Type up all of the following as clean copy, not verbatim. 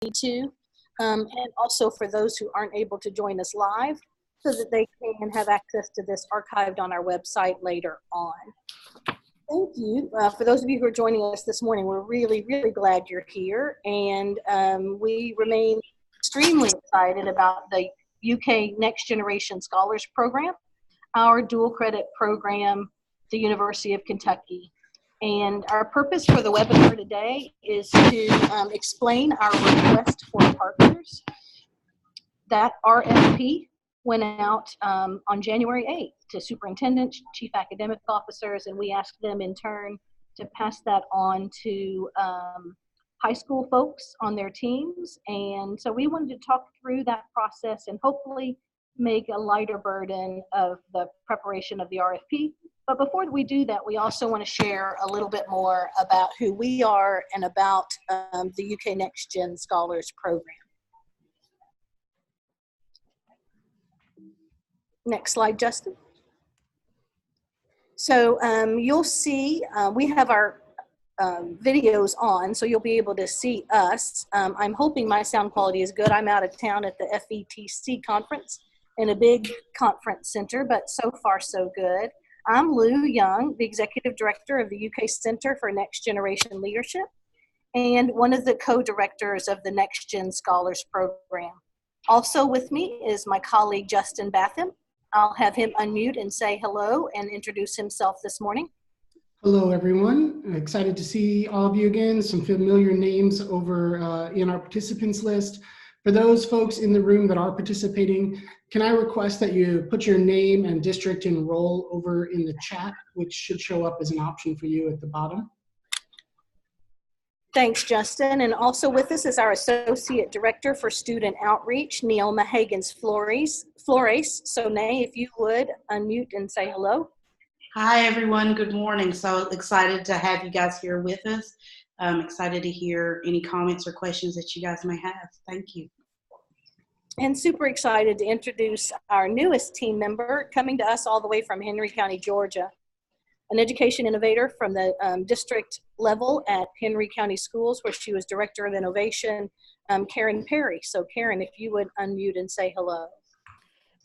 to, and also for those who aren't able to join us live, so that they can have access to this archived on our website later on. Thank you. For those of you who are joining us this morning, we're really, really glad you're here, and we remain extremely excited about the UK Next Generation Scholars Program, our dual credit program, the University of Kentucky. And our purpose for the webinar today is to explain our request for partners. That RFP went out on January 8th to superintendents, chief academic officers, and we asked them in turn to pass that on to high school folks on their teams. And so we wanted to talk through that process and hopefully make a lighter burden of the preparation of the RFP. But before we do that, we also want to share a little bit more about who we are and about the UK Next Gen Scholars Program. Next slide, Justin. So you'll see we have our videos on, so you'll be able to see us. I'm hoping my sound quality is good. I'm out of town at the FETC conference in a big conference center, but so far so good. I'm Lou Young, the Executive Director of the UK Center for Next Generation Leadership and one of the co-directors of the Next Gen Scholars Program. Also with me is my colleague Justin Batham. I'll have him unmute and say hello and introduce himself this morning. Hello, everyone. I'm excited to see all of you again. Some familiar names over in our participants list. For those folks in the room that are participating, can I request that you put your name and district and role over in the chat, which should show up as an option for you at the bottom. Thanks, Justin. And also with us is our Associate Director for Student Outreach, Neoma Hagens-Flores. So, Nay, if you would unmute and say hello. Hi, everyone. Good morning. So excited to have you guys here with us. I'm excited to hear any comments or questions that you guys may have. Thank you. And super excited to introduce our newest team member coming to us all the way from Henry County, Georgia, an education innovator from the district level at Henry County Schools, where she was Director of Innovation, Karen Perry. So Karen, if you would unmute and say hello.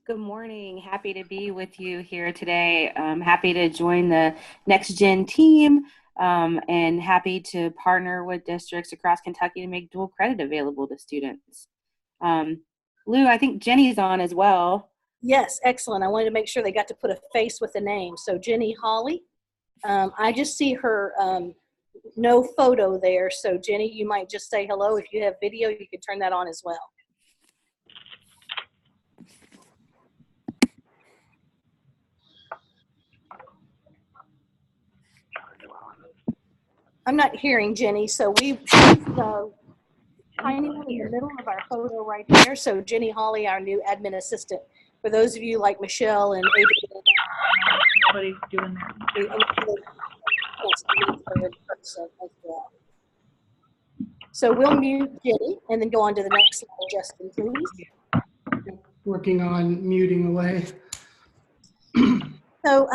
Good morning. Happy to be with you here today. Happy to join the Next Gen team and happy to partner with districts across Kentucky to make dual credit available to students. Lou, I think Jenny's on as well. Yes, excellent. I wanted to make sure they got to put a face with the name. So Jenny Hawley, I just see her no photo there. So Jenny, you might just say hello. If you have video, you can turn that on as well. I'm not hearing Jenny, so she's tiny in the middle of our photo right there. So Jenny Hawley, our new admin assistant. For those of you like Michelle and Adrian, nobody's doing that. So we'll mute Jenny and then go on to the next slide, Justin, please. Working on muting away. So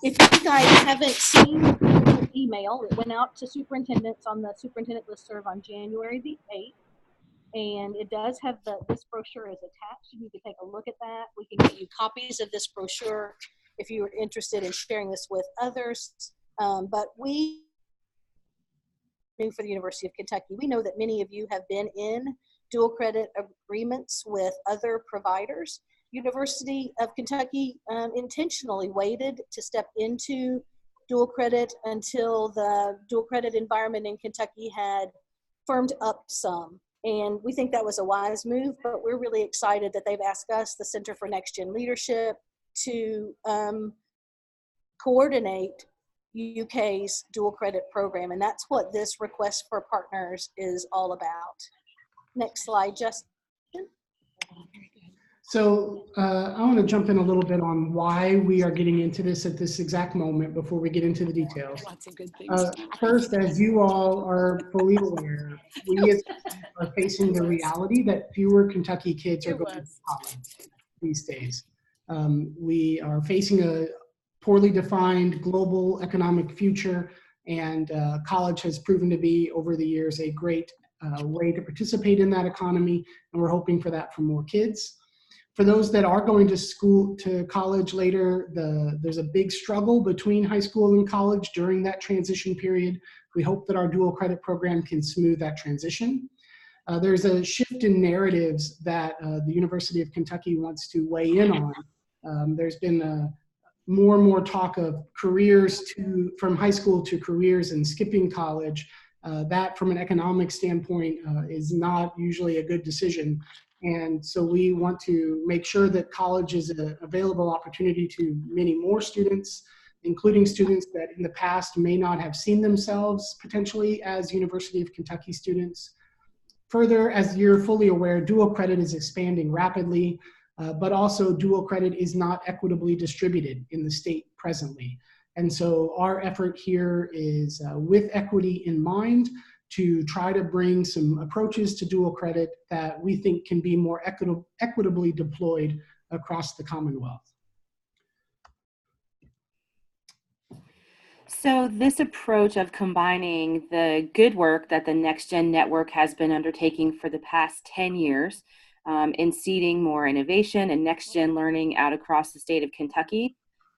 if you guys haven't seen the email, it went out to superintendents on the superintendent listserv on January the 8th. And it does have this brochure is attached. You need to take a look at that. We can get you copies of this brochure if you are interested in sharing this with others. But we, for the University of Kentucky, we know that many of you have been in dual credit agreements with other providers. University of Kentucky intentionally waited to step into dual credit until the dual credit environment in Kentucky had firmed up some. And we think that was a wise move, but we're really excited that they've asked us, the Center for Next Gen Leadership, to coordinate UK's dual credit program. And that's what this request for partners is all about. Next slide, Justin. So I want to jump in a little bit on why we are getting into this at this exact moment before we get into the details. Lots of good things. First, as you all are fully aware, we are facing the reality that fewer Kentucky kids are going to college these days. We are facing a poorly defined global economic future, and college has proven to be, over the years, a great way to participate in that economy, and we're hoping for that for more kids. For those that are going to college later, there's a big struggle between high school and college during that transition period. We hope that our dual credit program can smooth that transition. There's a shift in narratives that the University of Kentucky wants to weigh in on. There's been more and more talk of careers from high school to careers and skipping college. That from an economic standpoint is not usually a good decision. And so we want to make sure that college is an available opportunity to many more students, including students that in the past may not have seen themselves potentially as University of Kentucky students. Further, as you're fully aware, dual credit is expanding rapidly, but also dual credit is not equitably distributed in the state presently. And so our effort here is with equity in mind to try to bring some approaches to dual credit that we think can be more equitably deployed across the Commonwealth. So this approach of combining the good work that the Next Gen Network has been undertaking for the past 10 years in seeding more innovation and next gen learning out across the state of Kentucky,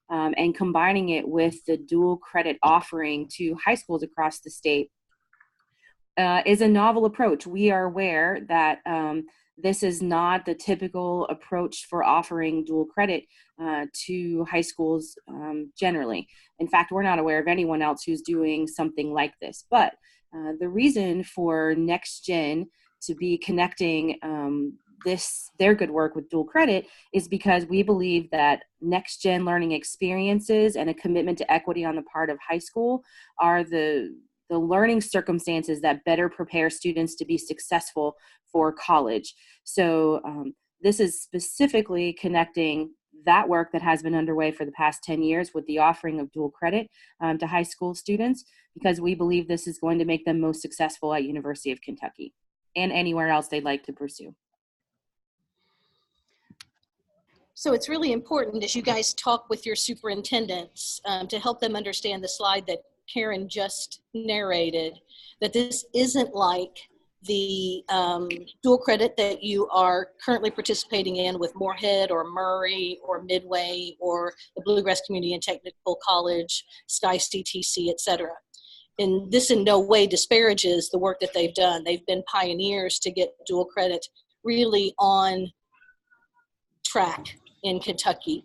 and combining it with the dual credit offering to high schools across the state is a novel approach. We are aware that this is not the typical approach for offering dual credit to high schools generally. In fact, we're not aware of anyone else who's doing something like this. But the reason for Next Gen to be connecting their good work with dual credit is because we believe that Next Gen learning experiences and a commitment to equity on the part of high school are the learning circumstances that better prepare students to be successful for college. So this is specifically connecting that work that has been underway for the past 10 years with the offering of dual credit to high school students, because we believe this is going to make them most successful at University of Kentucky and anywhere else they'd like to pursue. So it's really important as you guys talk with your superintendents to help them understand the slide that Karen just narrated, that this isn't like the dual credit that you are currently participating in with Moorhead or Murray or Midway or the Bluegrass Community and Technical College, Sky CTC, etc. And this in no way disparages the work that they've done. They've been pioneers to get dual credit really on track in Kentucky.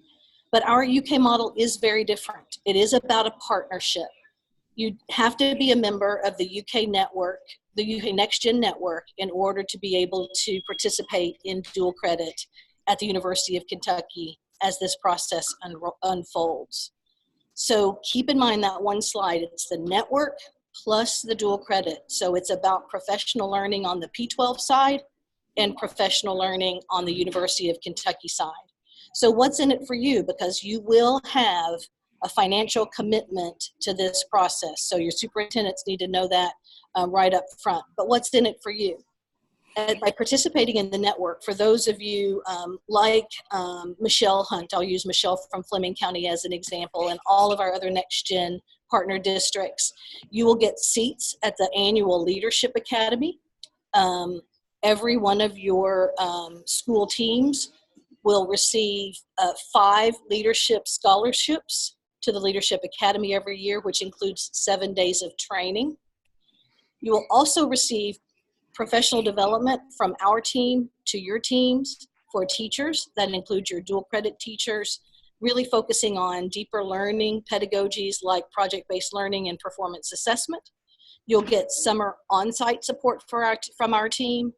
But our UK model is very different. It is about a partnership. You have to be a member of the UK network, the UK Next Gen network, in order to be able to participate in dual credit at the University of Kentucky as this process unfolds. So keep in mind that one slide, it's the network plus the dual credit. So it's about professional learning on the P12 side and professional learning on the University of Kentucky side. So what's in it for you? Because you will have a financial commitment to this process. So your superintendents need to know that right up front. But what's in it for you? And by participating in the network, for those of you like Michelle Hunt, I'll use Michelle from Fleming County as an example, and all of our other Next Gen partner districts, you will get seats at the annual Leadership Academy. Every one of your school teams will receive 5 leadership scholarships to the Leadership Academy every year, which includes 7 days of training. You will also receive professional development from our team to your teams for teachers. That includes your dual credit teachers, really focusing on deeper learning pedagogies like project-based learning and performance assessment. You'll get summer on-site support from our team,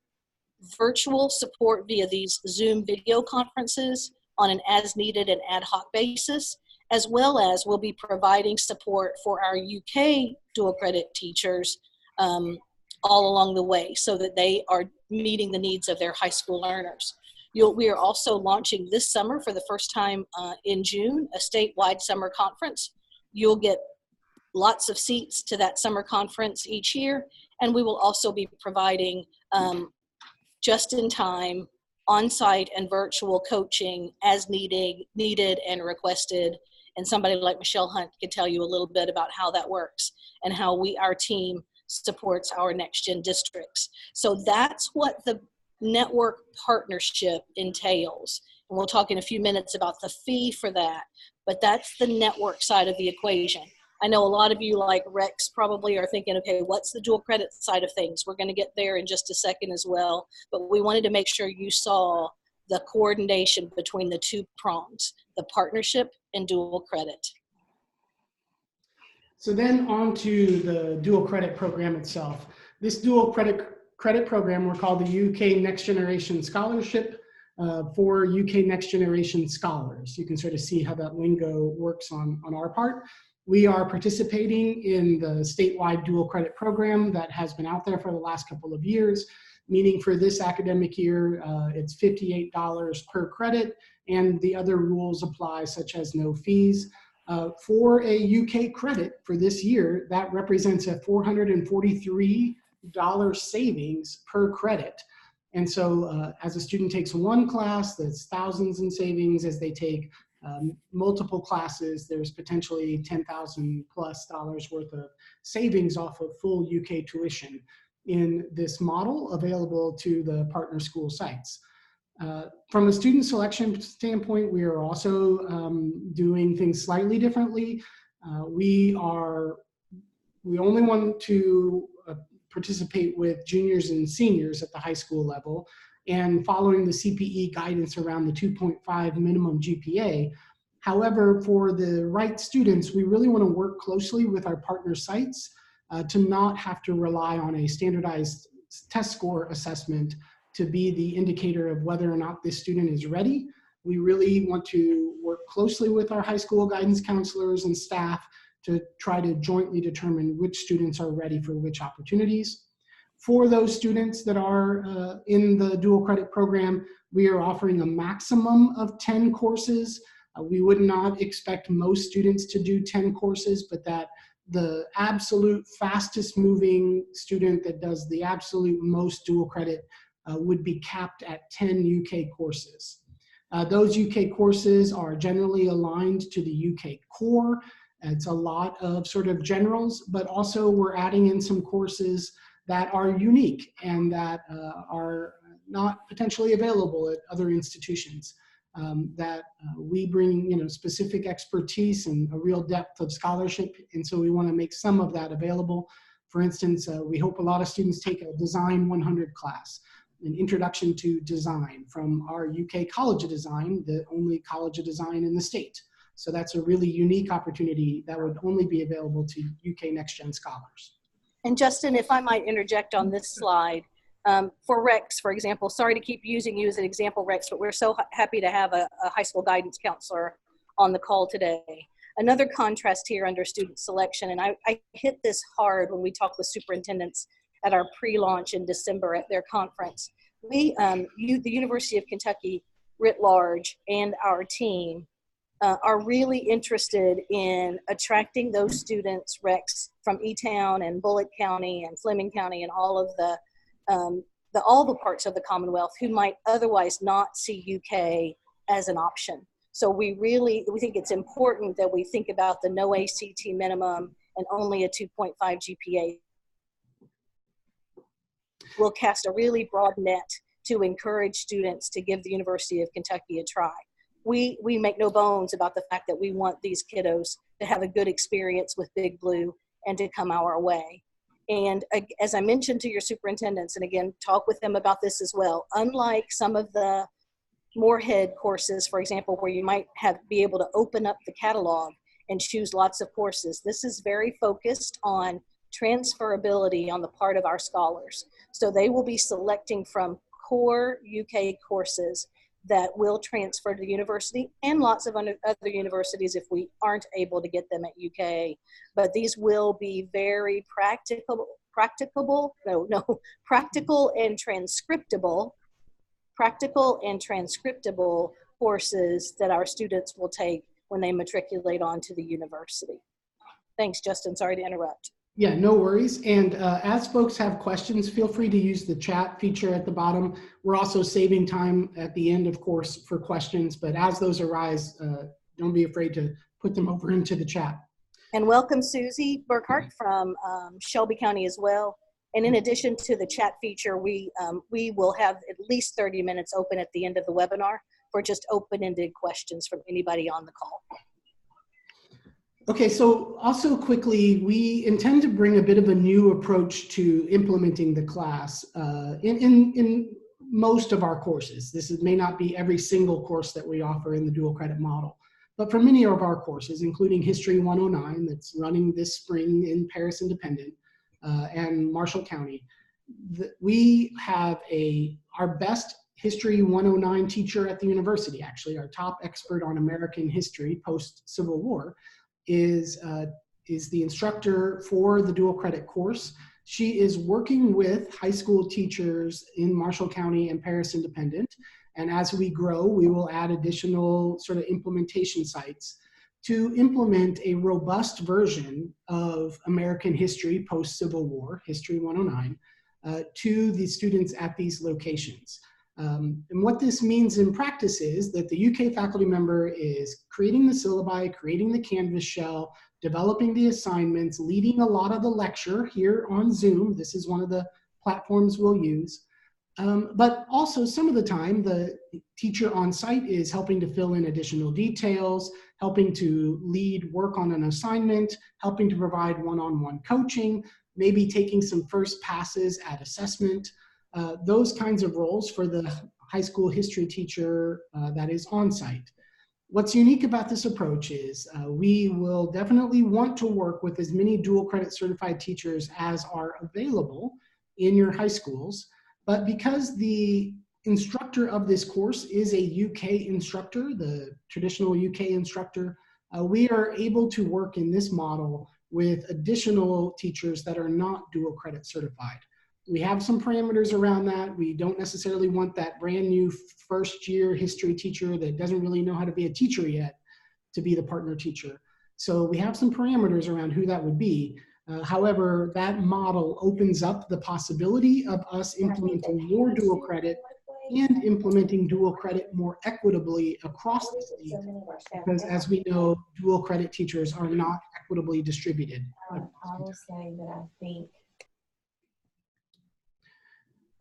virtual support via these Zoom video conferences on an as-needed and ad hoc basis, as well as we'll be providing support for our UK dual credit teachers all along the way so that they are meeting the needs of their high school learners. We are also launching this summer for the first time in June, a statewide summer conference. You'll get lots of seats to that summer conference each year, and we will also be providing just-in-time, on-site and virtual coaching as needed and requested. And somebody like Michelle Hunt could tell you a little bit about how that works and how our team supports our next gen districts. So that's what the network partnership entails. And we'll talk in a few minutes about the fee for that, but that's the network side of the equation. I know a lot of you like Rex probably are thinking, okay, what's the dual credit side of things? We're going to get there in just a second as well, but we wanted to make sure you saw the coordination between the two prongs, the partnership and dual credit. So then on to the dual credit program itself. This dual credit program, we're called the UK Next Generation Scholarship for UK Next Generation Scholars. You can sort of see how that lingo works on our part. We are participating in the statewide dual credit program that has been out there for the last couple of years, meaning for this academic year, it's $58 per credit, and the other rules apply, such as no fees. For a UK credit for this year, that represents a $443 savings per credit. And so as a student takes one class, that's thousands in savings. As they take multiple classes, there's potentially $10,000+ worth of savings off of full UK tuition in this model available to the partner school sites. From a student selection standpoint, we are also doing things slightly differently. We only want to participate with juniors and seniors at the high school level, and following the CPE guidance around the 2.5 minimum GPA. However, for the right students, we really want to work closely with our partner sites to not have to rely on a standardized test score assessment to be the indicator of whether or not this student is ready. We really want to work closely with our high school guidance counselors and staff to try to jointly determine which students are ready for which opportunities. For those students that are in the dual credit program, we are offering a maximum of 10 courses. We would not expect most students to do 10 courses, but that the absolute fastest moving student that does the absolute most dual credit would be capped at 10 UK courses. Those UK courses are generally aligned to the UK core. It's a lot of sort of generals, but also we're adding in some courses that are unique and that are not potentially available at other institutions. We bring, specific expertise and a real depth of scholarship, and so we want to make some of that available. For instance, we hope a lot of students take a Design 100 class, an introduction to design from our UK College of Design, the only College of Design in the state. So that's a really unique opportunity that would only be available to UK Next Gen scholars. And Justin, if I might interject on this slide, for Rex, for example, sorry to keep using you as an example, Rex, but we're so happy to have a high school guidance counselor on the call today. Another contrast here under student selection, and I hit this hard when we talk with superintendents at our pre-launch in December at their conference. The University of Kentucky writ large and our team are really interested in attracting those students, Rex, from E-Town and Bullitt County and Fleming County and all of all the parts of the Commonwealth who might otherwise not see UK as an option. So we think it's important that we think about the no ACT minimum and only a 2.5 GPA. We'll cast a really broad net to encourage students to give the University of Kentucky a try. We make no bones about the fact that we want these kiddos to have a good experience with Big Blue and to come our way. And as I mentioned to your superintendents, and again, talk with them about this as well, unlike some of the Moorhead courses, for example, where you might be able to open up the catalog and choose lots of courses, this is very focused on transferability on the part of our scholars. So they will be selecting from core UK courses that will transfer to the university and lots of other universities if we aren't able to get them at UK. But these will be very practical and transcriptable courses that our students will take when they matriculate onto the university. Thanks, Justin. Sorry to interrupt. Yeah, no worries. And as folks have questions, feel free to use the chat feature at the bottom. We're also saving time at the end, of course, for questions, but as those arise, don't be afraid to put them over into the chat. And welcome Susie Burkhart from Shelby County as well. And in addition to the chat feature, we will have at least 30 minutes open at the end of the webinar for just open-ended questions from anybody on the call. Okay, so also quickly, we intend to bring a bit of a new approach to implementing the class in most of our courses. May not be every single course that we offer in the dual credit model, but for many of our courses, including History 109 that's running this spring in Paris Independent and Marshall County, we have our best History 109 teacher at the university, actually, our top expert on American history post-Civil War, is the instructor for the dual credit course. She is working with high school teachers in Marshall County and Paris Independent. And as we grow, we will add additional sort of implementation sites to implement a robust version of American history post-Civil War, History 109, to the students at these locations. And what this means in practice is that the UK faculty member is creating the syllabi, creating the Canvas shell, developing the assignments, leading a lot of the lecture here on Zoom. This is one of the platforms we'll use. But also some of the time, the teacher on site is helping to fill in additional details, helping to lead work on an assignment, helping to provide one-on-one coaching, maybe taking some first passes at assessment. Those kinds of roles for the high school history teacher that is on site. What's unique about this approach is we will definitely want to work with as many dual credit certified teachers as are available in your high schools, but because the instructor of this course is a UK instructor, the traditional UK instructor, we are able to work in this model with additional teachers that are not dual credit certified. We have some parameters around that. We don't necessarily want that brand new first year history teacher that doesn't really know how to be a teacher yet to be the partner teacher. So we have some parameters around who that would be. However, that model opens up the possibility of us implementing more dual credit and implementing dual credit more equitably across the state, because as we know, dual credit teachers are not equitably distributed. I will say that I think.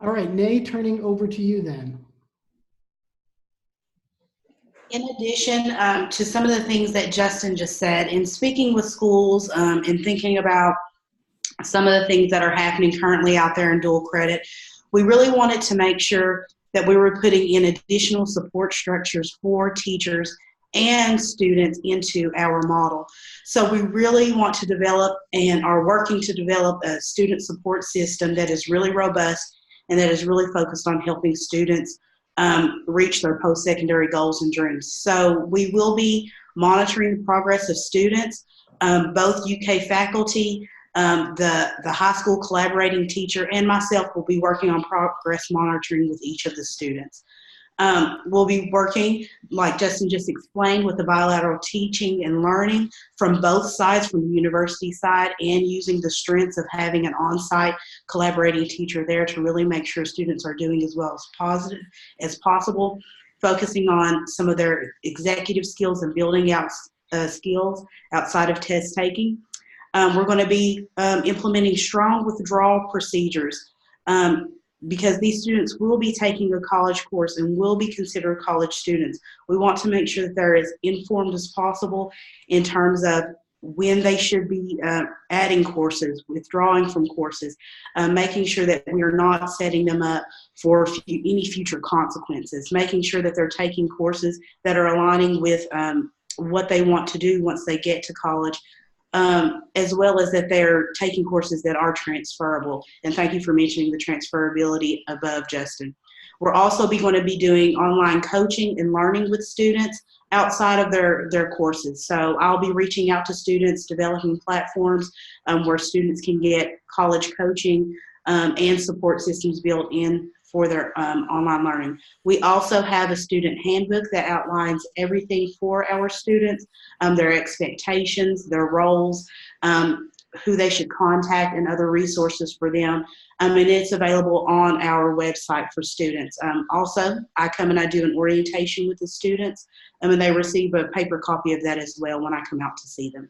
All right, Nay, turning over to you then. In addition to some of the things that Justin just said, in speaking with schools and thinking about some of the things that are happening currently out there in dual credit, we really wanted to make sure that we were putting in additional support structures for teachers and students into our model. So we really want to develop and are working to develop a student support system that is really robust and that is really focused on helping students reach their post-secondary goals and dreams. So we will be monitoring the progress of students, both UK faculty, the high school collaborating teacher, and myself will be working on progress monitoring with each of the students. We'll be working, like Justin just explained, with the bilateral teaching and learning from both sides, from the university side, and using the strengths of having an on-site collaborating teacher there to really make sure students are doing as well as possible, focusing on some of their executive skills and building out skills outside of test taking. We're going to be implementing strong withdrawal procedures. Because these students will be taking a college course and will be considered college students. We want to make sure that they're as informed as possible in terms of when they should be adding courses, withdrawing from courses, making sure that we are not setting them up for any future consequences, making sure that they're taking courses that are aligning with what they want to do once they get to college, as well as that they're taking courses that are transferable. And thank you for mentioning the transferability above, Justin. We're also going to be doing online coaching and learning with students outside of their courses. So I'll be reaching out to students, developing platforms where students can get college coaching and support systems built in for their online learning. We also have a student handbook that outlines everything for our students, their expectations, their roles, who they should contact, and other resources for them. And it's available on our website for students. Also, I come and I do an orientation with the students, and they receive a paper copy of that as well when I come out to see them.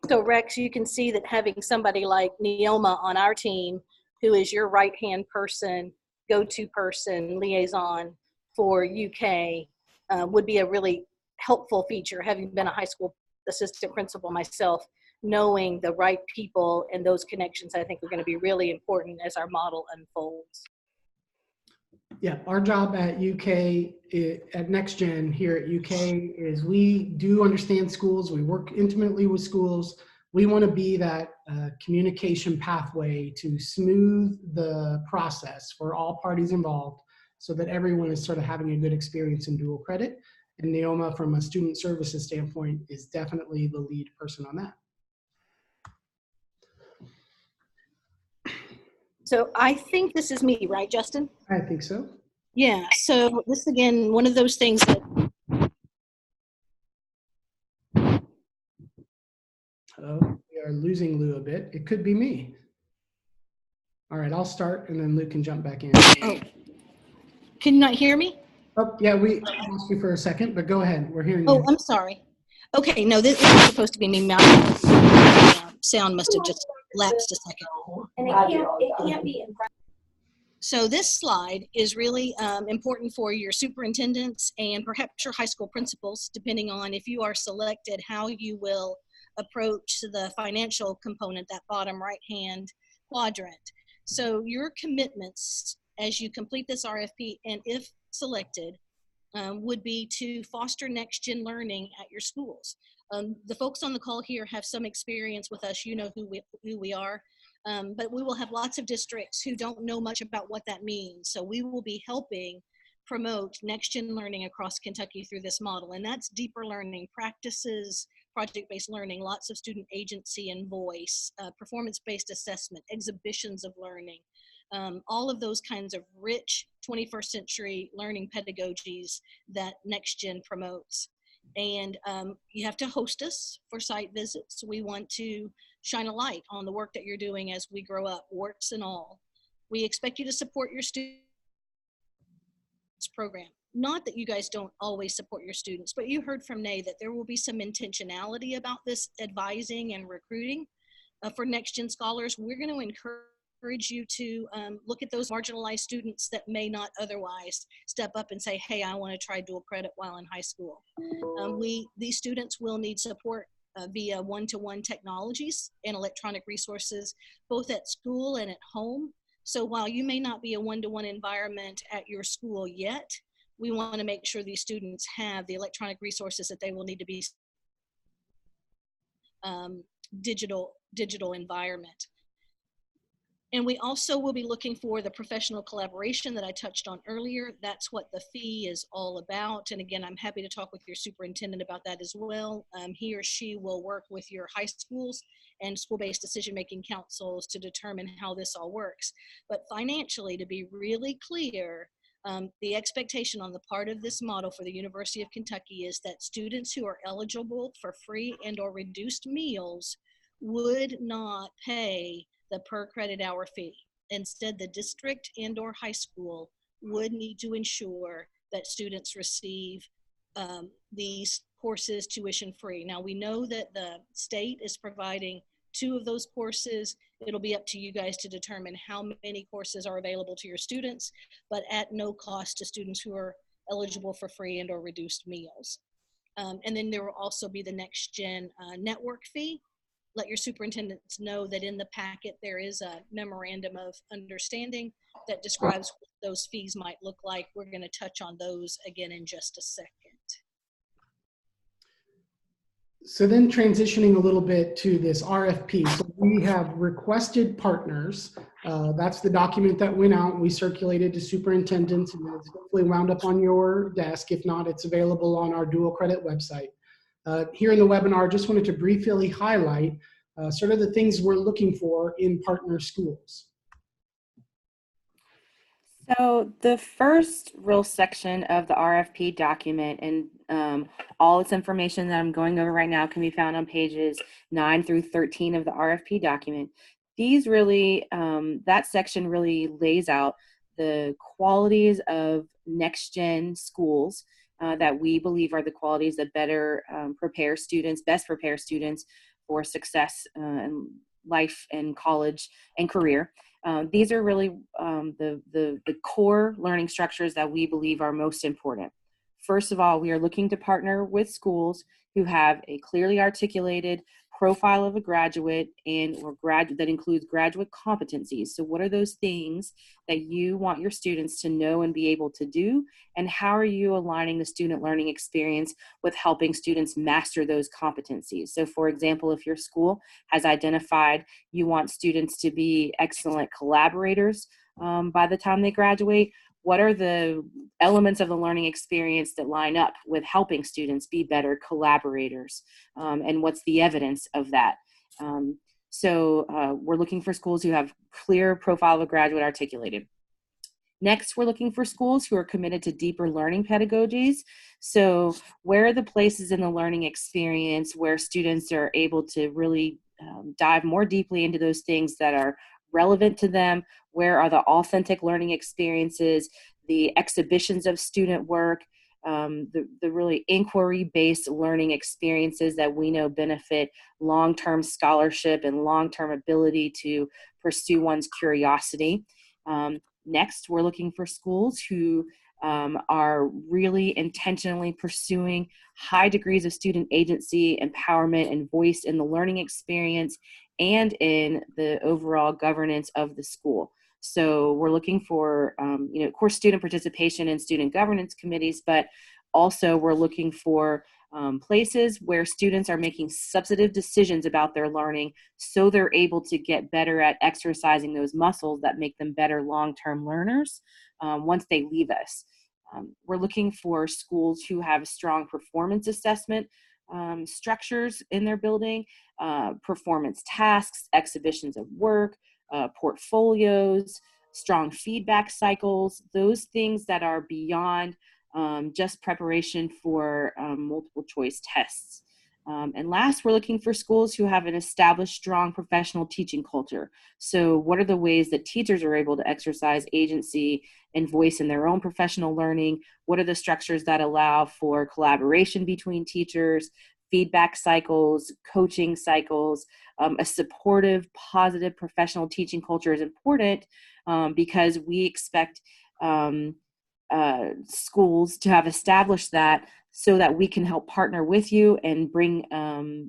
So Rex, you can see that having somebody like Neoma on our team, who is your right-hand person, go-to person, liaison for UK, would be a really helpful feature, having been a high school assistant principal myself. Knowing the right people and those connections, I think, are going to be really important as our model unfolds. Yeah, our job at UK, at NextGen here at UK, is we do understand schools. We work intimately with schools. We want to be that communication pathway to smooth the process for all parties involved so that everyone is sort of having a good experience in dual credit. And Neoma, from a student services standpoint, is definitely the lead person on that. So I think this is me, right, Justin? I think so. Yeah, so this, again, one of those things that We are losing Lou a bit. It could be me. All right, I'll start and then Lou can jump back in. oh, can you not hear me? Oh, yeah, we lost you for a second, but go ahead. We're hearing Oh, you. I'm sorry. Okay, no, this is supposed to be me. Sound must have just lapsed a second. And it can't be in front. So this slide is really important for your superintendents and perhaps your high school principals, depending on if you are selected, how you will approach the financial component, that bottom right-hand quadrant. So your commitments as you complete this RFP, and if selected, would be to foster next-gen learning at your schools. The folks on the call here have some experience with us. You know who we are. But we will have lots of districts who don't know much about what that means. So we will be helping promote next-gen learning across Kentucky through this model. And that's deeper learning practices, project-based learning, lots of student agency and voice, performance-based assessment, exhibitions of learning, all of those kinds of rich 21st century learning pedagogies that NextGen promotes. And you have to host us for site visits. We want to shine a light on the work that you're doing as we grow up, warts and all. We expect you to support your students program. Not that you guys don't always support your students, but you heard from Nay that there will be some intentionality about this advising and recruiting for NextGen scholars. We're going to encourage you to look at those marginalized students that may not otherwise step up and say, hey, I want to try dual credit while in high school. These students will need support via one-to-one technologies and electronic resources, both at school and at home. So while you may not be a one-to-one environment at your school yet, we want to make sure these students have the electronic resources that they will need to be digital environment. And we also will be looking for the professional collaboration that I touched on earlier. That's what the fee is all about. And again, I'm happy to talk with your superintendent about that as well. He or she will work with your high schools and school-based decision-making councils to determine how this all works. But financially, to be really clear, the expectation on the part of this model for the University of Kentucky is that students who are eligible for free and or reduced meals would not pay the per credit hour fee. Instead, the district and or high school would need to ensure that students receive these courses tuition free. Now we know that the state is providing 2 of those courses. It'll be up to you guys to determine how many courses are available to your students, but at no cost to students who are eligible for free and or reduced meals. And then there will also be the NextGen network fee. Let your superintendents know that in the packet there is a memorandum of understanding that describes what those fees might look like. We're going to touch on those again in just a second. So then transitioning a little bit to this RFP. So we have requested partners. That's the document that went out and we circulated to superintendents, and it's hopefully wound up on your desk. If not, it's available on our dual credit website. Here in the webinar, just wanted to briefly highlight sort of the things we're looking for in partner schools. So the first real section of the RFP document and all this information that I'm going over right now can be found on pages 9 through 13 of the RFP document. These really, that section really lays out the qualities of next-gen schools that we believe are the qualities that better prepare students, best prepare students for success in life and college and career. These are really the core learning structures that we believe are most important. First of all, we are looking to partner with schools who have a clearly articulated profile of a graduate that includes graduate competencies. So what are those things that you want your students to know and be able to do? And how are you aligning the student learning experience with helping students master those competencies? So for example, if your school has identified you want students to be excellent collaborators by the time they graduate, what are the elements of the learning experience that line up with helping students be better collaborators? And what's the evidence of that? So we're looking for schools who have clear profile of a graduate articulated. Next, we're looking for schools who are committed to deeper learning pedagogies. So where are the places in the learning experience where students are able to really dive more deeply into those things that are relevant to them? Where are the authentic learning experiences, the exhibitions of student work, the really inquiry-based learning experiences that we know benefit long-term scholarship and long-term ability to pursue one's curiosity. Next, we're looking for schools who are really intentionally pursuing high degrees of student agency, empowerment, and voice in the learning experience and in the overall governance of the school. So we're looking for, of course, student participation in student governance committees, but also we're looking for places where students are making substantive decisions about their learning so they're able to get better at exercising those muscles that make them better long-term learners once they leave us. We're looking for schools who have strong performance assessment structures in their building, performance tasks, exhibitions of work, portfolios, strong feedback cycles, those things that are beyond just preparation for multiple choice tests. And last, we're looking for schools who have an established, strong professional teaching culture. So what are the ways that teachers are able to exercise agency and voice in their own professional learning? What are the structures that allow for collaboration between teachers, feedback cycles, coaching cycles? A supportive, positive professional teaching culture is important because we expect schools to have established that so that we can help partner with you and bring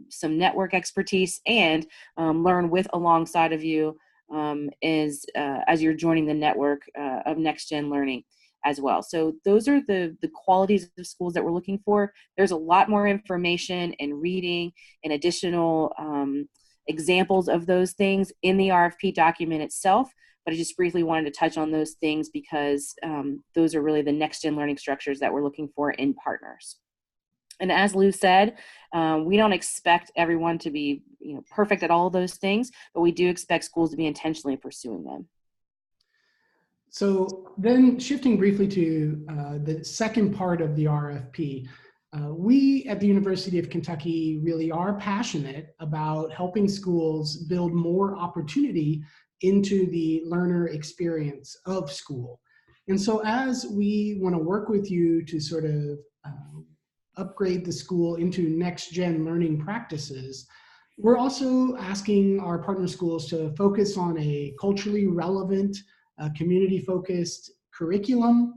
some network expertise and learn alongside of you as you're joining the network of Next Gen Learning as well. So those are the qualities of schools that we're looking for. There's a lot more information and reading and additional examples of those things in the RFP document itself. But I just briefly wanted to touch on those things because those are really the next gen learning structures that we're looking for in partners. And as Lou said, we don't expect everyone to be perfect at all of those things, but we do expect schools to be intentionally pursuing them. So then shifting briefly to the second part of the RFP, we at the University of Kentucky really are passionate about helping schools build more opportunity into the learner experience of school. And so as we want to work with you to sort of upgrade the school into next gen learning practices, we're also asking our partner schools to focus on a culturally relevant, community-focused curriculum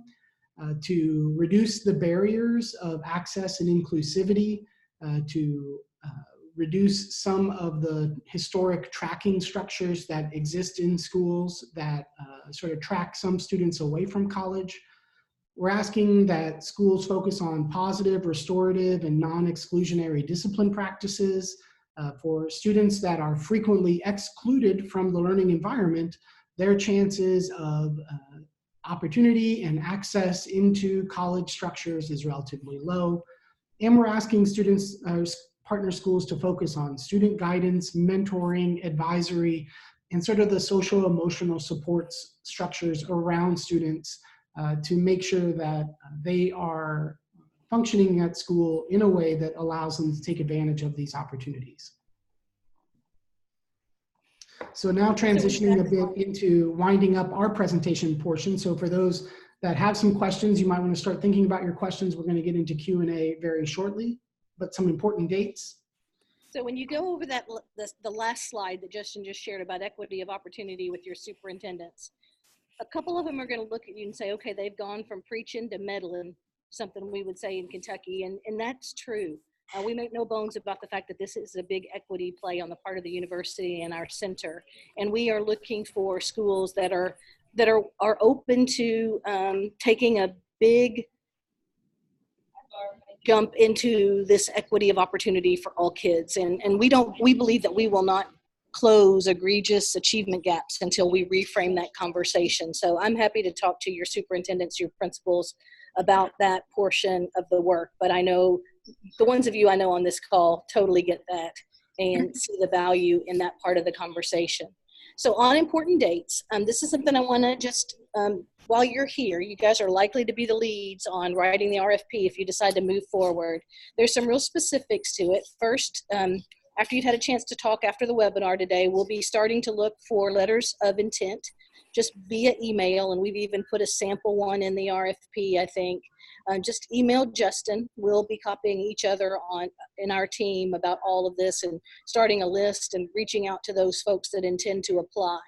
to reduce the barriers of access and inclusivity, to reduce some of the historic tracking structures that exist in schools that sort of track some students away from college. We're asking that schools focus on positive, restorative, and non-exclusionary discipline practices for students that are frequently excluded from the learning environment. Their chances of opportunity and access into college structures is relatively low. And we're asking students, partner schools to focus on student guidance, mentoring, advisory, and sort of the social emotional support structures around students to make sure that they are functioning at school in a way that allows them to take advantage of these opportunities. So now transitioning a bit into winding up our presentation portion. So for those that have some questions, you might want to start thinking about your questions. We're going to get into Q&A very shortly, but some important dates. So when you go over that, the last slide that Justin just shared about equity of opportunity with your superintendents, a couple of them are going to look at you and say, okay, they've gone from preaching to meddling, something we would say in Kentucky, and that's true. We make no bones about the fact that this is a big equity play on the part of the university and our center, and we are looking for schools that are open to taking a big jump into this equity of opportunity for all kids, and we believe that we will not close egregious achievement gaps until we reframe that conversation. So I'm happy to talk to your superintendents, your principals about that portion of the work. But I know the ones of you I know on this call totally get that and see the value in that part of the conversation. So on important dates, this is something I want to just, while you're here, you guys are likely to be the leads on writing the RFP if you decide to move forward. There's some real specifics to it. First, after you've had a chance to talk after the webinar today, we'll be starting to look for letters of intent just via email, and we've even put a sample one in the RFP, I think. Just email Justin. We'll be copying each other in our team about all of this and starting a list and reaching out to those folks that intend to apply.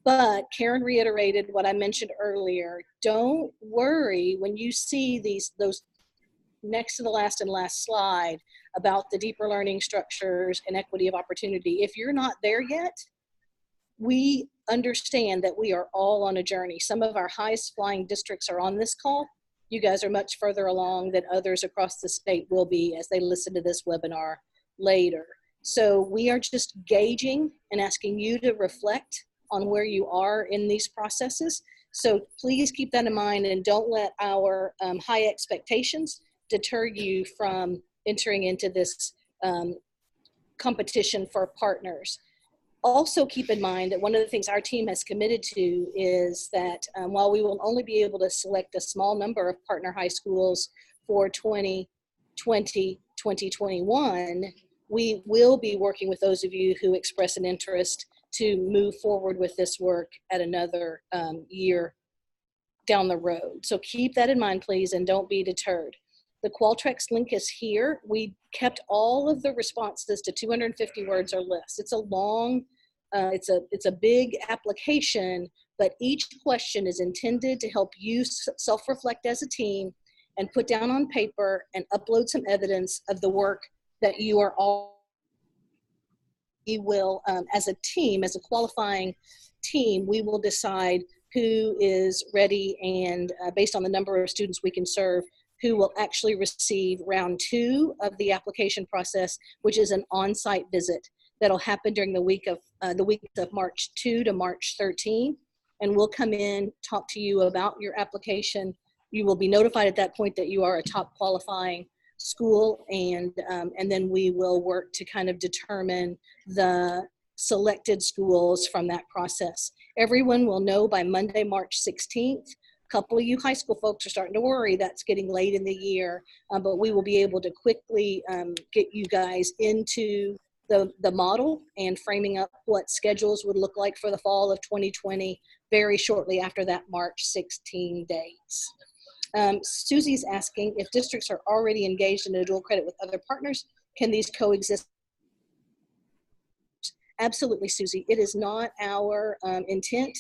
But Karen reiterated what I mentioned earlier. Don't worry when you see those next to the last and last slide about the deeper learning structures and equity of opportunity. If you're not there yet, we understand that we are all on a journey. Some of our highest flying districts are on this call. You guys are much further along than others across the state will be as they listen to this webinar later. So we are just gauging and asking you to reflect on where you are in these processes. So please keep that in mind and don't let our high expectations deter you from entering into this competition for partners. Also keep in mind that one of the things our team has committed to is that while we will only be able to select a small number of partner high schools for 2020, 2021, we will be working with those of you who express an interest to move forward with this work at another year down the road. So keep that in mind, please, and don't be deterred. The Qualtrics link is here. We kept all of the responses to 250 words or less. It's a long, it's a big application, but each question is intended to help you self-reflect as a team and put down on paper and upload some evidence of the work that you are all, you will, as a team, as a qualifying team, we will decide who is ready and based on the number of students we can serve, who will actually receive round 2 of the application process, which is an on-site visit that'll happen during the week of March 2 to March 13. And we'll come in, talk to you about your application. You will be notified at that point that you are a top qualifying school, and then we will work to kind of determine the selected schools from that process. Everyone will know by Monday, March 16th. Couple of you high school folks are starting to worry that's getting late in the year, but we will be able to quickly get you guys into the model and framing up what schedules would look like for the fall of 2020 very shortly after that March 16 dates. Susie's asking if districts are already engaged in a dual credit with other partners, can these coexist? Absolutely, Susie. It is not our intent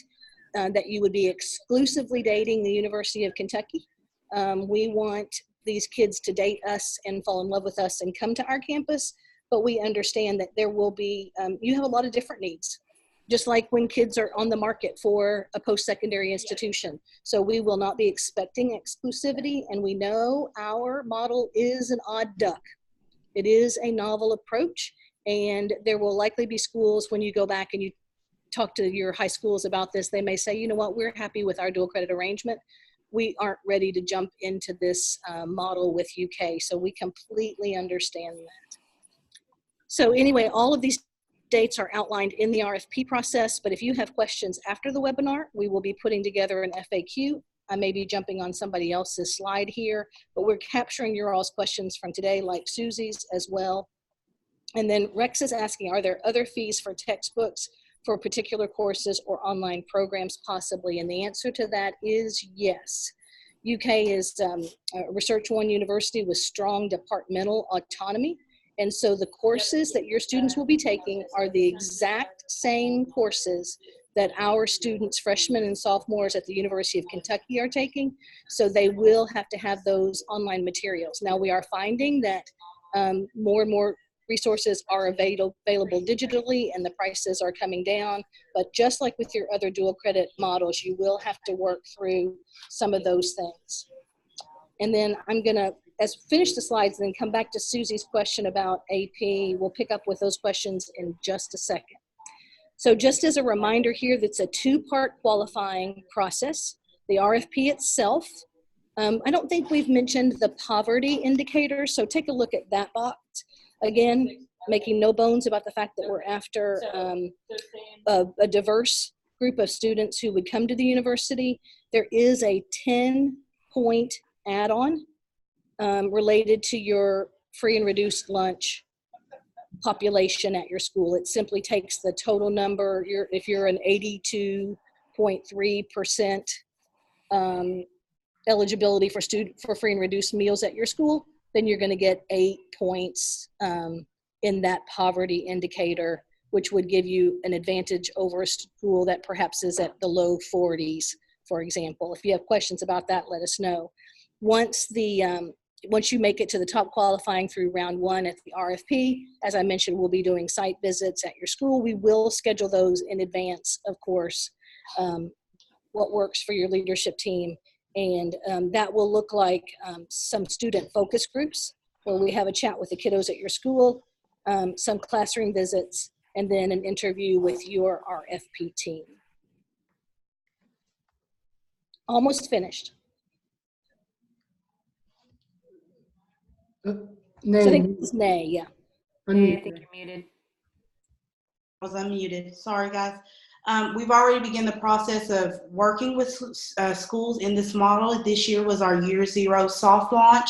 that you would be exclusively dating the University of Kentucky. We want these kids to date us and fall in love with us and come to our campus, but we understand that there will be, you have a lot of different needs, just like when kids are on the market for a post-secondary institution. So we will not be expecting exclusivity, and we know our model is an odd duck. It is a novel approach, and there will likely be schools when you go back and you talk to your high schools about this, they may say, you know what, we're happy with our dual credit arrangement. We aren't ready to jump into this model with UK. So we completely understand that. So anyway, all of these dates are outlined in the RFP process, but if you have questions after the webinar, we will be putting together an FAQ. I may be jumping on somebody else's slide here, but we're capturing your all's questions from today, like Susie's as well. And then Rex is asking, are there other fees for textbooks for particular courses or online programs possibly? And the answer to that is yes. UK is a Research One university with strong departmental autonomy, And so the courses that your students will be taking are the exact same courses that our students, freshmen and sophomores at the University of Kentucky, are taking. So they will have to have those online materials. Now we are finding that more and more resources are available digitally and the prices are coming down. But just like with your other dual credit models, you will have to work through some of those things. And then I'm gonna finish the slides and then come back to Susie's question about AP. We'll pick up with those questions in just a second. So just as a reminder here, that's a two-part qualifying process. The RFP itself, I don't think we've mentioned the poverty indicator, so take a look at that box. Again, making no bones about the fact that we're after a diverse group of students who would come to the university. There is a 10-point add-on related to your free and reduced lunch population at your school. It simply takes the total number. If you're an 82.3% eligibility for free and reduced meals at your school, then you're going to get 8 points in that poverty indicator, which would give you an advantage over a school that perhaps is at the low 40s, for example. If you have questions about that, let us know. Once you make it to the top qualifying through round 1 at the RFP, as I mentioned, we'll be doing site visits at your school. We will schedule those in advance, of course, what works for your leadership team. And that will look like some student focus groups where we have a chat with the kiddos at your school, some classroom visits, and then an interview with your RFP team. Almost finished. Nay, So I think it's Nay, yeah. Hey, I think you're muted. I was unmuted. Sorry, guys. We've already begun the process of working with schools in this model. This year was our year 0 soft launch.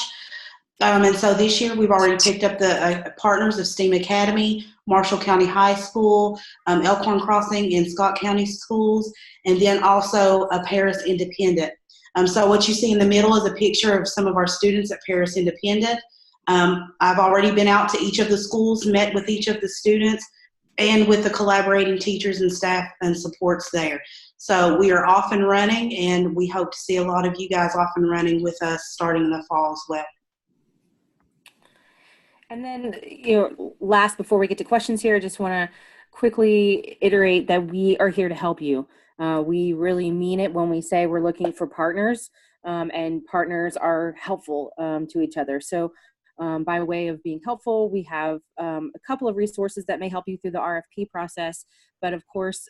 And so this year we've already picked up the partners of STEAM Academy, Marshall County High School, Elkhorn Crossing and Scott County Schools, and then also a Paris Independent. So what you see in the middle is a picture of some of our students at Paris Independent. I've already been out to each of the schools, met with each of the students, and with the collaborating teachers and staff and supports there. So we are off and running, and we hope to see a lot of you guys off and running with us starting in the fall as well. And then, last, before we get to questions here, I just want to quickly iterate that we are here to help you. We really mean it when we say we're looking for partners, and partners are helpful to each other. So by way of being helpful, we have a couple of resources that may help you through the RFP process. But of course,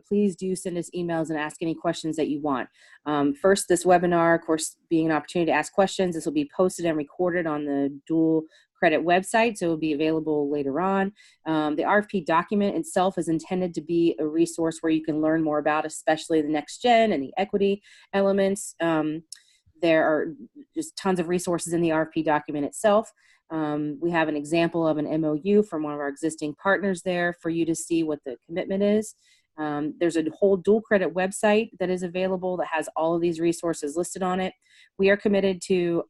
please do send us emails and ask any questions that you want. First, this webinar, of course, being an opportunity to ask questions, this will be posted and recorded on the dual credit website, so it will be available later on. The RFP document itself is intended to be a resource where you can learn more about, especially the next gen and the equity elements. There are just tons of resources in the RFP document itself. We have an example of an MOU from one of our existing partners there for you to see what the commitment is. There's a whole dual credit website that is available that has all of these resources listed on it. We are committed to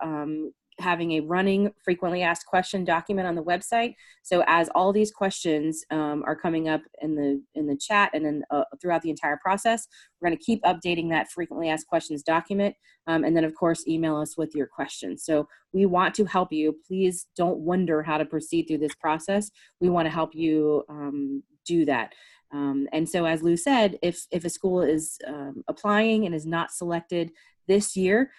having a running frequently asked question document on the website. So as all these questions are coming up in the chat and then throughout the entire process, we're going to keep updating that frequently asked questions document. And then of course, email us with your questions. So we want to help you. Please don't wonder how to proceed through this process. We want to help you do that. And so as Lou said, if a school is applying and is not selected this year,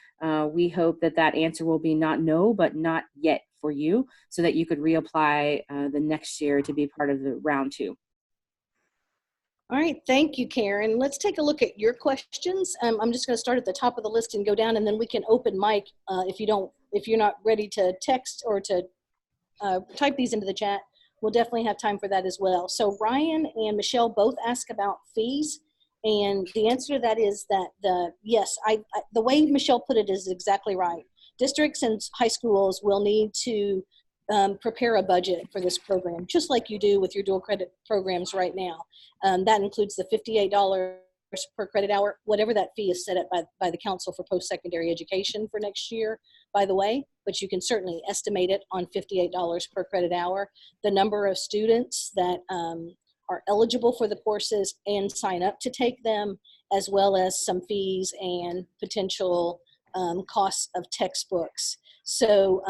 we hope that answer will be not no, but not yet for you, so that you could reapply the next year to be part of the round 2. All right, thank you, Karen. Let's take a look at your questions. I'm just going to start at the top of the list and go down, and then we can open mic if you're not ready to text or to type these into the chat. We'll definitely have time for that as well. So Ryan and Michelle both ask about fees. And the answer to that is that the way Michelle put it is exactly right. Districts and high schools will need to prepare a budget for this program, just like you do with your dual credit programs right now. That includes the $58 per credit hour, whatever that fee is set up by the Council for Post-Secondary Education for next year, by the way, but you can certainly estimate it on $58 per credit hour. The number of students that are eligible for the courses and sign up to take them, as well as some fees and potential costs of textbooks. So,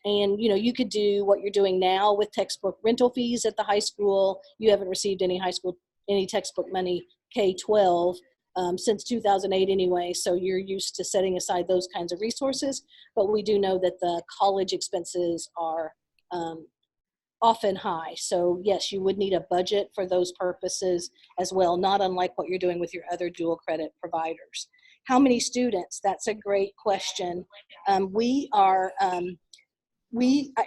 and you could do what you're doing now with textbook rental fees at the high school. You haven't received any textbook money K-12 since 2008 anyway, so you're used to setting aside those kinds of resources. But we do know that the college expenses are often high. So yes, you would need a budget for those purposes as well, not unlike what you're doing with your other dual credit providers. How many students? That's a great question. We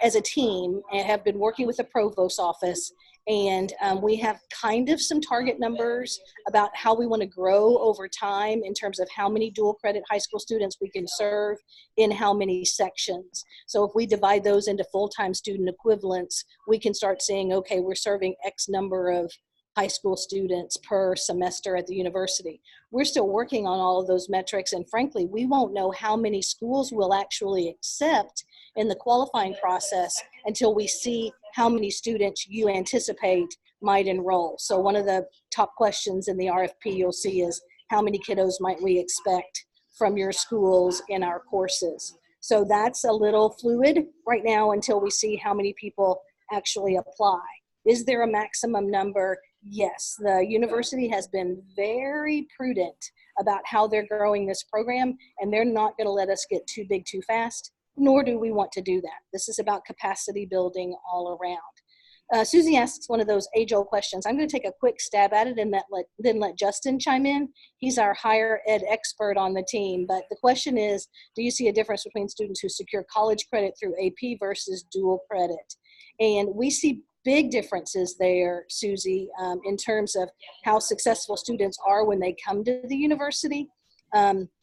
as a team have been working with the provost's office, and we have kind of some target numbers about how we want to grow over time in terms of how many dual credit high school students we can serve in how many sections. So if we divide those into full-time student equivalents, we can start saying, okay, we're serving X number of high school students per semester at the university. We're still working on all of those metrics, and frankly, we won't know how many schools will actually accept in the qualifying process until we see how many students you anticipate might enroll. So one of the top questions in the RFP you'll see is, how many kiddos might we expect from your schools in our courses? So that's a little fluid right now until we see how many people actually apply. Is there a maximum number? Yes, the university has been very prudent about how they're growing this program, and they're not going to let us get too big too fast, nor do we want to do that. This is about capacity building all around. Susie asks one of those age-old questions. I'm going to take a quick stab at it and then let Justin chime in. He's our higher ed expert on the team, but the question is, do you see a difference between students who secure college credit through AP versus dual credit? And we see big differences there, Susie, in terms of how successful students are when they come to the university.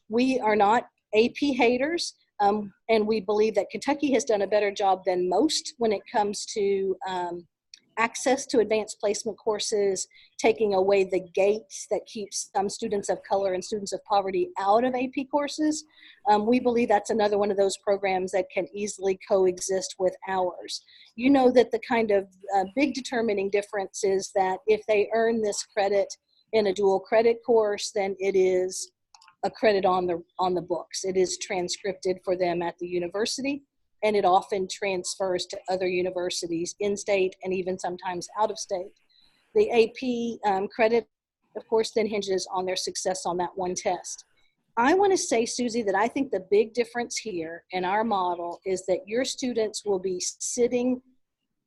We are not AP haters, and we believe that Kentucky has done a better job than most when it comes to access to advanced placement courses, taking away the gates that keeps some students of color and students of poverty out of AP courses. We believe that's another one of those programs that can easily coexist with ours. You know that the kind of big determining difference is that if they earn this credit in a dual credit course, then it is a credit on the books. It is transcripted for them at the university, and it often transfers to other universities in state and even sometimes out of state. The AP credit, of course, then hinges on their success on that one test. I want to say, Susie, that I think the big difference here in our model is that your students will be sitting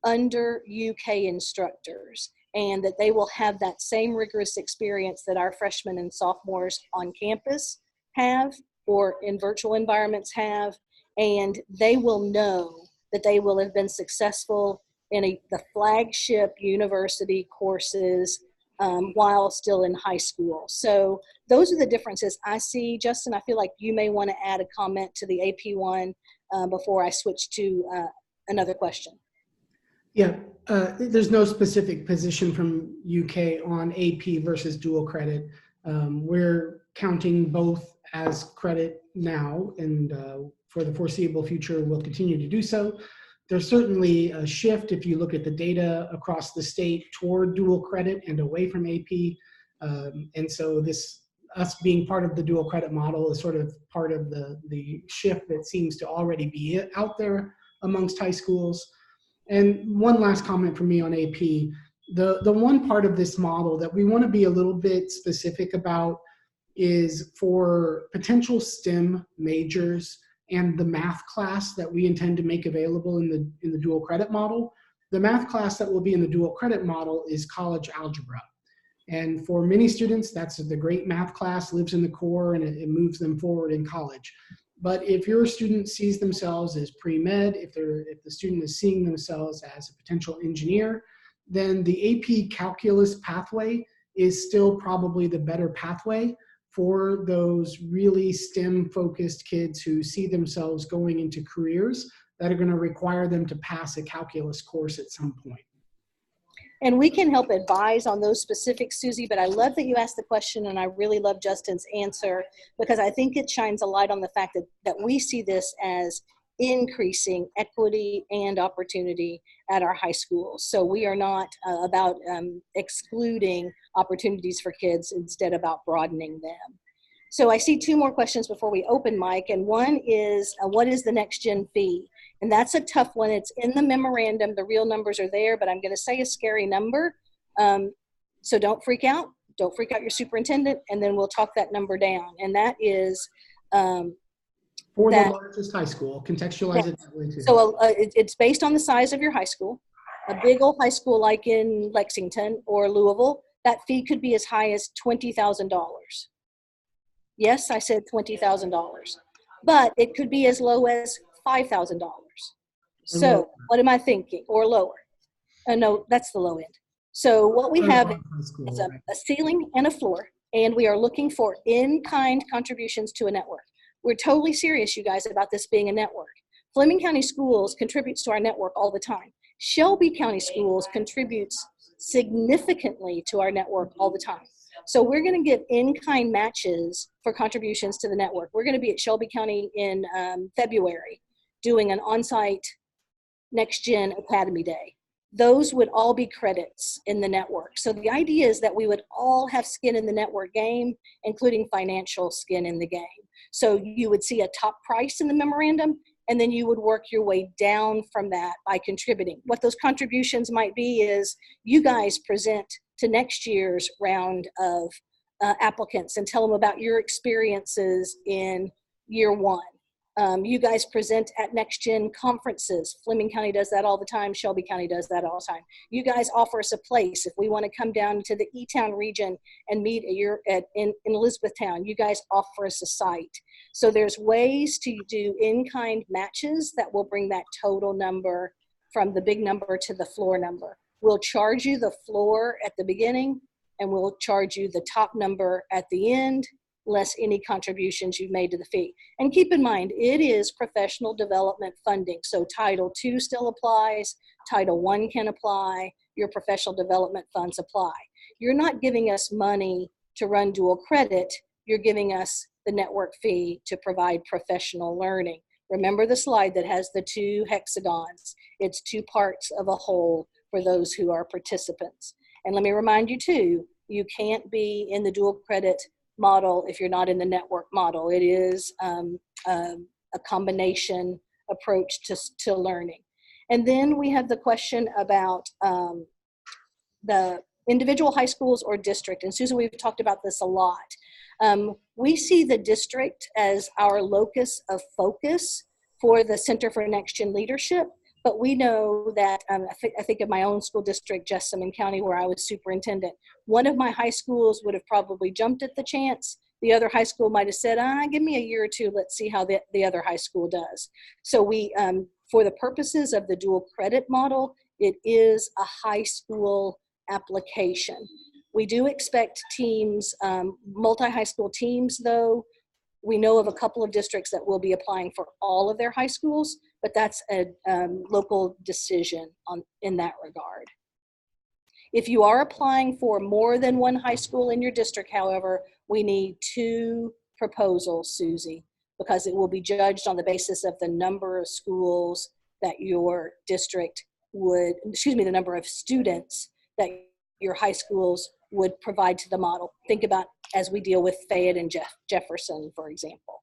under UK instructors, and that they will have that same rigorous experience that our freshmen and sophomores on campus have or in virtual environments have, and they will know that they will have been successful in the flagship university courses while still in high school. So those are the differences I see. Justin, I feel like you may want to add a comment to the AP one before I switch to another question. Yeah, there's no specific position from UK on AP versus dual credit. We're counting both as credit now, and for the foreseeable future, we'll continue to do so. There's certainly a shift if you look at the data across the state toward dual credit and away from AP. And so us being part of the dual credit model is sort of part of the shift that seems to already be out there amongst high schools. And one last comment from me on AP. The one part of this model that we want to be a little bit specific about is for potential STEM majors and the math class that we intend to make available in the dual credit model. The math class that will be in the dual credit model is college algebra. And for many students, that's the great math class, lives in the core, and it moves them forward in college. But if your student sees themselves as pre-med, if the student is seeing themselves as a potential engineer, then the AP calculus pathway is still probably the better pathway for those really STEM-focused kids who see themselves going into careers that are going to require them to pass a calculus course at some point. And we can help advise on those specifics, Susie, but I love that you asked the question, and I really love Justin's answer, because I think it shines a light on the fact that we see this as increasing equity and opportunity at our high schools. So we are not about excluding opportunities for kids, instead about broadening them. So I see two more questions before we open mic, and one is, what is the next gen fee? And that's a tough one. It's in the memorandum. The real numbers are there, but I'm going to say a scary number. So don't freak out. Don't freak out your superintendent, and then we'll talk that number down. And that is for the largest high school. Contextualize it that way too. So it's based on the size of your high school. A big old high school like in Lexington or Louisville, that fee could be as high as $20,000. Yes, I said $20,000, but it could be as low as $5,000. So what am I thinking? Or lower? No, that's the low end. So what we have is a ceiling and a floor, and we are looking for in-kind contributions to a network. We're totally serious, you guys, about this being a network. Fleming County Schools contributes to our network all the time. Shelby County Schools contributes significantly to our network all the time. So we're going to give in-kind matches for contributions to the network. We're going to be at Shelby County in February doing an on-site Next Gen Academy Day. Those would all be credits in the network. So the idea is that we would all have skin in the network game, including financial skin in the game. So you would see a top price in the memorandum, and then you would work your way down from that by contributing. What those contributions might be is you guys present to next year's round of applicants and tell them about your experiences in year one. You guys present at Next Gen conferences. Fleming County does that all the time. Shelby County does that all the time. You guys offer us a place. If we want to come down to the E-Town region and meet in Elizabethtown, you guys offer us a site. So there's ways to do in-kind matches that will bring that total number from the big number to the floor number. We'll charge you the floor at the beginning, and we'll charge you the top number at the end, less any contributions you've made to the fee. And keep in mind, it is professional development funding. So Title II still applies, Title I can apply, your professional development funds apply. You're not giving us money to run dual credit, you're giving us the network fee to provide professional learning. Remember the slide that has the two hexagons. It's two parts of a whole for those who are participants. And let me remind you too, you can't be in the dual credit model if you're not in the network model. It is a combination approach to learning. And then we have the question about the individual high schools or district. And Susan, we've talked about this a lot. We see the district as our locus of focus for the Center for Next Gen Leadership. But we know that, I think of my own school district, Jessamine County, where I was superintendent. One of my high schools would have probably jumped at the chance. The other high school might have said, give me a year or two, let's see how the other high school does. So we, for the purposes of the dual credit model, it is a high school application. We do expect teams, multi-high school teams though. We know of a couple of districts that will be applying for all of their high schools, but that's a local decision in that regard. If you are applying for more than one high school in your district, however, we need 2 proposals, Susie, because it will be judged on the basis of the number of schools that your district would, the number of students that your high schools would provide to the model. Think about as we deal with Fayette and Jefferson, for example.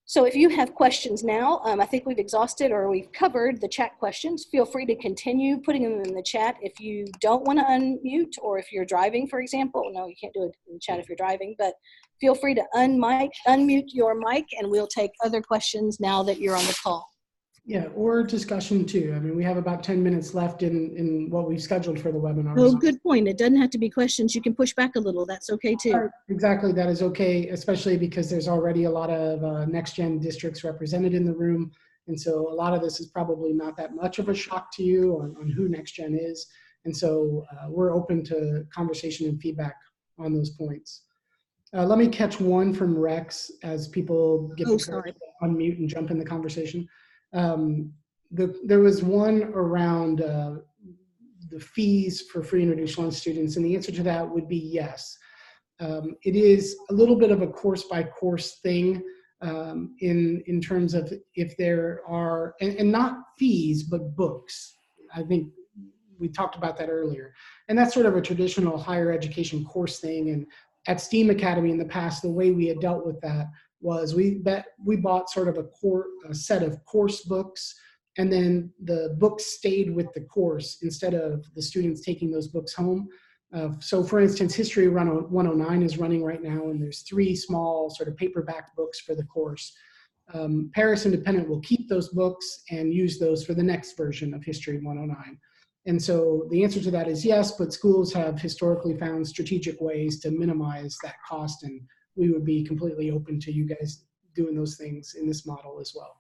So if you have questions now, I think we've exhausted or we've covered the chat questions. Feel free to continue putting them in the chat. If you don't want to unmute, or if you're driving, for example, no, you can't do it in the chat if you're driving, but feel free to unmute your mic, and we'll take other questions now that you're on the call. Yeah, or discussion too. I mean, we have about 10 minutes left in what we've scheduled for the webinar. Oh, good point. It doesn't have to be questions. You can push back a little. That's okay too. Exactly, that is okay, especially because there's already a lot of Next Gen districts represented in the room. And so a lot of this is probably not that much of a shock to you on who Next Gen is. And so we're open to conversation and feedback on those points. Let me catch one from Rex as people get to unmute and jump in the conversation. There was one around the fees for free and reduced lunch students? And the answer to that would be yes. It is a little bit of a course by course thing in terms of if there are, and not fees, but books. I think we talked about that earlier. And that's sort of a traditional higher education course thing. And at STEAM Academy in the past, the way we had dealt with that was we bought sort of a set of course books, and then the books stayed with the course instead of the students taking those books home. So for instance, History 109 is running right now, and there's 3 small sort of paperback books for the course. Paris Independent will keep those books and use those for the next version of History 109. And so the answer to that is yes, but schools have historically found strategic ways to minimize that cost, and we would be completely open to you guys doing those things in this model as well.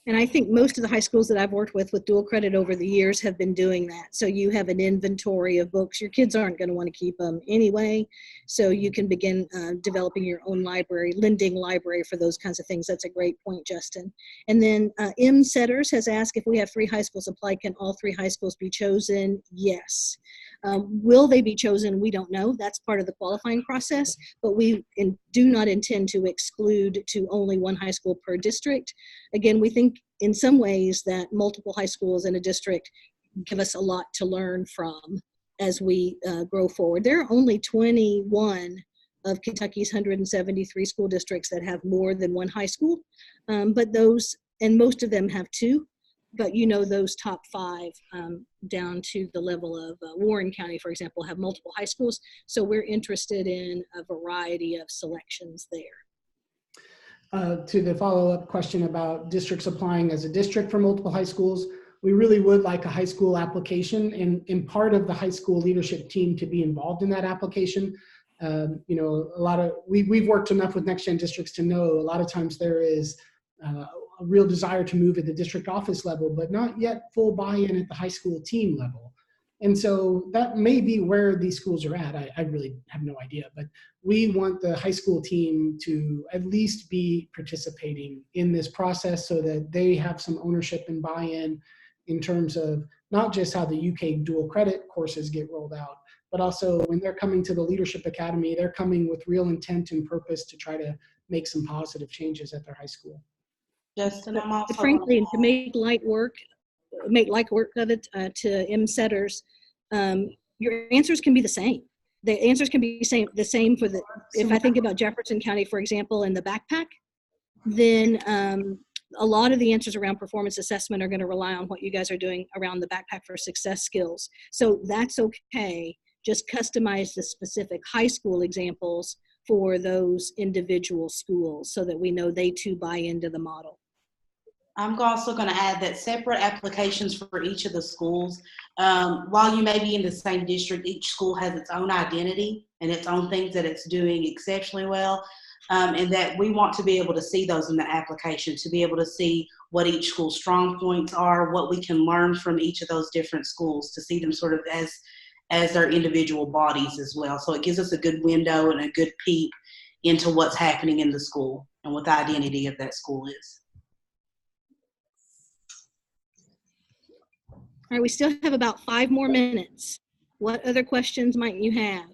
And I think most of the high schools that I've worked with dual credit over the years have been doing that. So you have an inventory of books. Your kids aren't going to want to keep them anyway. So you can begin developing your own library, lending library for those kinds of things. That's a great point, Justin. And then M. Setters has asked, if we have 3 high schools apply, can all 3 high schools be chosen? Yes. Will they be chosen? We don't know. That's part of the qualifying process, but we do not intend to exclude to only 1 high school per district. Again, we think in some ways that multiple high schools in a district give us a lot to learn from as we grow forward. There are only 21 of Kentucky's 173 school districts that have more than 1 high school, but those, and most of them have 2. But you know, those top 5 down to the level of Warren County, for example, have multiple high schools. So we're interested in a variety of selections there. To the follow-up question about districts applying as a district for multiple high schools, we really would like a high school application and part of the high school leadership team to be involved in that application. You know, we've worked enough with Next Gen districts to know a lot of times there is a real desire to move at the district office level, but not yet full buy-in at the high school team level. And so that may be where these schools are at. I really have no idea, but we want the high school team to at least be participating in this process so that they have some ownership and buy-in in terms of not just how the UK dual credit courses get rolled out, but also when they're coming to the Leadership Academy, they're coming with real intent and purpose to try to make some positive changes at their high school. Justin, I'm also But frankly, to make light work of it, to M. Setters, your answers can be the same. The answers can be the same for the, if I think about Jefferson County, for example, and the backpack, then a lot of the answers around performance assessment are going to rely on what you guys are doing around the backpack for success skills. So that's okay. Just customize the specific high school examples for those individual schools so that we know they too buy into the model. I'm also going to add that separate applications for each of the schools, while you may be in the same district, each school has its own identity and its own things that it's doing exceptionally well, and that we want to be able to see those in the application, to be able to see what each school's strong points are, what we can learn from each of those different schools, to see them sort of as their individual bodies as well. So it gives us a good window and a good peek into what's happening in the school and what the identity of that school is. All right, we still have about 5 more minutes. What other questions might you have?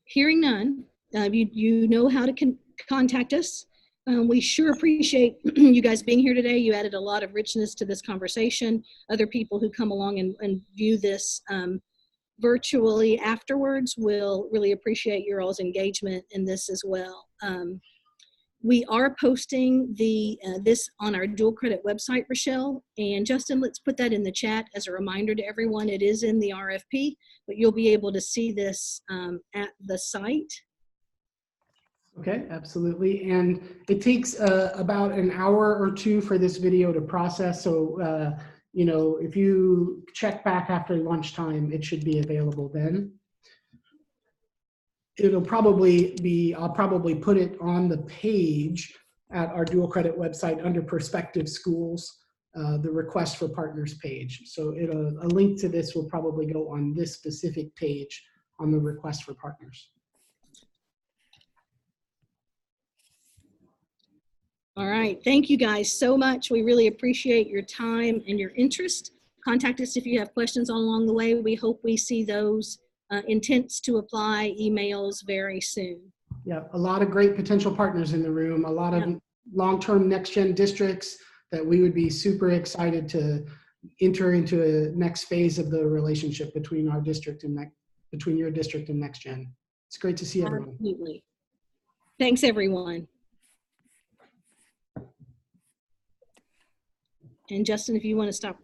Hearing none, you know how to contact us. We sure appreciate you guys being here today. You added a lot of richness to this conversation. Other people who come along and view this virtually afterwards will really appreciate your all's engagement in this as well. We are posting this on our dual credit website, Rochelle. And Justin, let's put that in the chat as a reminder to everyone. It is in the RFP, but you'll be able to see this at the site. Okay, absolutely. And it takes about an hour or 2 for this video to process. So, you know, if you check back after lunchtime, it should be available then. It'll probably be, I'll probably put it on the page at our dual credit website under prospective schools, the request for partners page. So a link to this will probably go on this specific page on the request for partners. All right. Thank you guys so much. We really appreciate your time and your interest. Contact us if you have questions along the way. We hope we see those intents to apply emails very soon. Yeah, a lot of great potential partners in the room, a lot of long-term next-gen districts that we would be super excited to enter into a next phase of the relationship between our district and between your district and next-gen. It's great to see everyone. Absolutely. Thanks, everyone. And Justin, if you want to stop